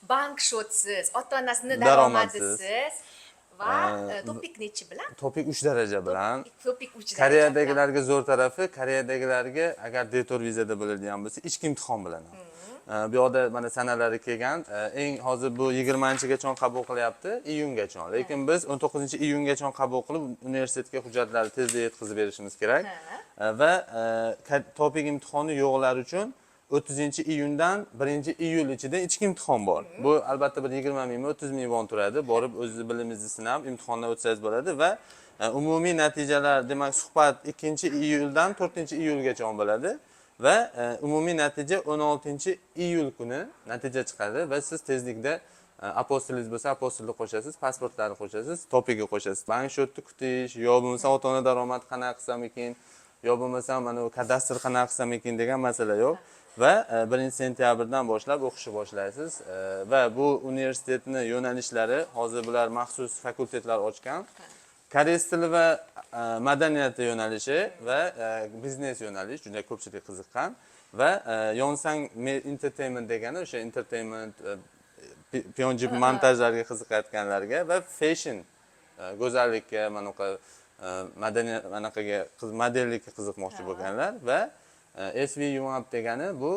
bank shotsiz, ota-onasini Daromadsiz. daromadisiz va topik nechi bilan? Topik 3 daraja bilan. Topik 3 daraja. Koreyadagilarga zo'r tarafi, Koreyadagilarga agar detour vizada bo'ladigan bo'lsa, ichki imtihon bilan. Bu yoqda mana sanalari kelgan. Eng hozir bu 20-gacha qabul qilyapti, iyungacha. Lekin biz 19-iyungacha qabul qilib, universitetga hujjatlarni tezda yetkazib berishimiz kerak. Va topik imtihoni yo'qlar uchun 30-iyundan 1-iyul ichida ichki imtihon bor. Bu albatta bir 20 ming, 30 ming won turadi. Borib o'zingiz bilimingizni sinab imtihondan o'tsangiz bo'ladi va umumiy natijalar, demak, suhbat 2-iyuldan 4-iyulgacha bo'ladi va umumiy natija 16-iyul kuni natija chiqadi va siz tezlikda apostilingiz bo'lsa, apostilni qo'shasiz, pasportlarni qo'shasiz, topiga qo'shasiz. Bank shotni kutish, yo bo'lmasa ota-ona daromad qanaqa qilsam ekan, yo bo'lmasa mana bu kadastr qanaqa qilsam ekan degan masala yo'q. Va 1-sentyabrdan boshlab o'qishni boshlaysiz va bu universitetning yo'nalishlari hozir bular maxsus fakultetlar ochgan. Koreys tili va madaniyati yo'nalishi va biznes yo'nalish juda ko'pchilik qiziqqan va Yonsang Entertainment degani o'sha entertainment piyonjib montajlarga qiziqayotganlarga va fashion go'zallikka manaqa madaniyat manaqaga modellikka qiziqmoqchi bo'lganlar va SVUMAP degani bu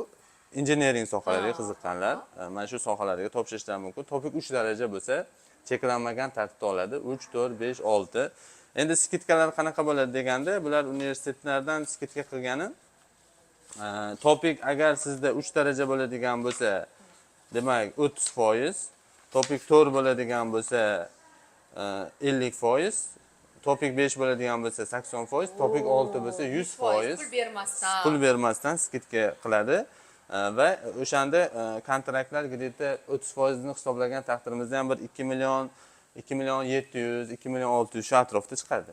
injiniring sohalariga qiziqqanlar mana shu sohalarga topshirishlari mumkin. Topik 3 daraja bo'lsa, cheklanmagan tartibda oladi. 3, 4, 5, 6. Endi skidkalar qanaqa bo'ladi deganda, bular universitetlardan skidka qilgani topik agar sizda 3 daraja bo'ladigan bo'lsa, demak 30%, topik 4 bo'ladigan bo'lsa 50%, topik 5 bo'ladigan bo'lsa 80%, topik 6 bo'lsa 100%. Pul bermasdan skidka qiladi. Va o'shanda kontraktlar gideta 30% ni hisoblagan taqdirimizda ham bir 2 million 700, 2 million 600 shu atrofda chiqadi.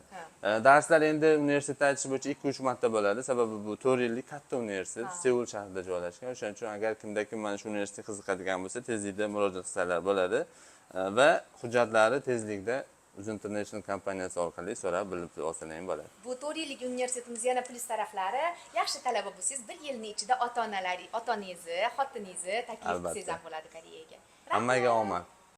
Darslar endi universitetda aytish bo'yicha 2-3 marta bo'ladi. Sababi bu 4 yillik katta universitet, Seul shahrida joylashgan. O'shaning uchun agar kimda-kim mana shu universitetga qiziqadigan bo'lsa, tezlikda murojaat qilsalar bo'ladi va hujjatlari tezlikda Uzun International kompaniyasi orqali so'rab bilib olsangiz ham bo'ladi. Bu 4 yillik universitetimiz yana plyus taraflari, yaxshi talaba bo'lsangiz, 1 yilning ichida ota-onangizni, xotiningizni taklif qilsangiz ham bo'ladi Koreyaga. Hammaga omad.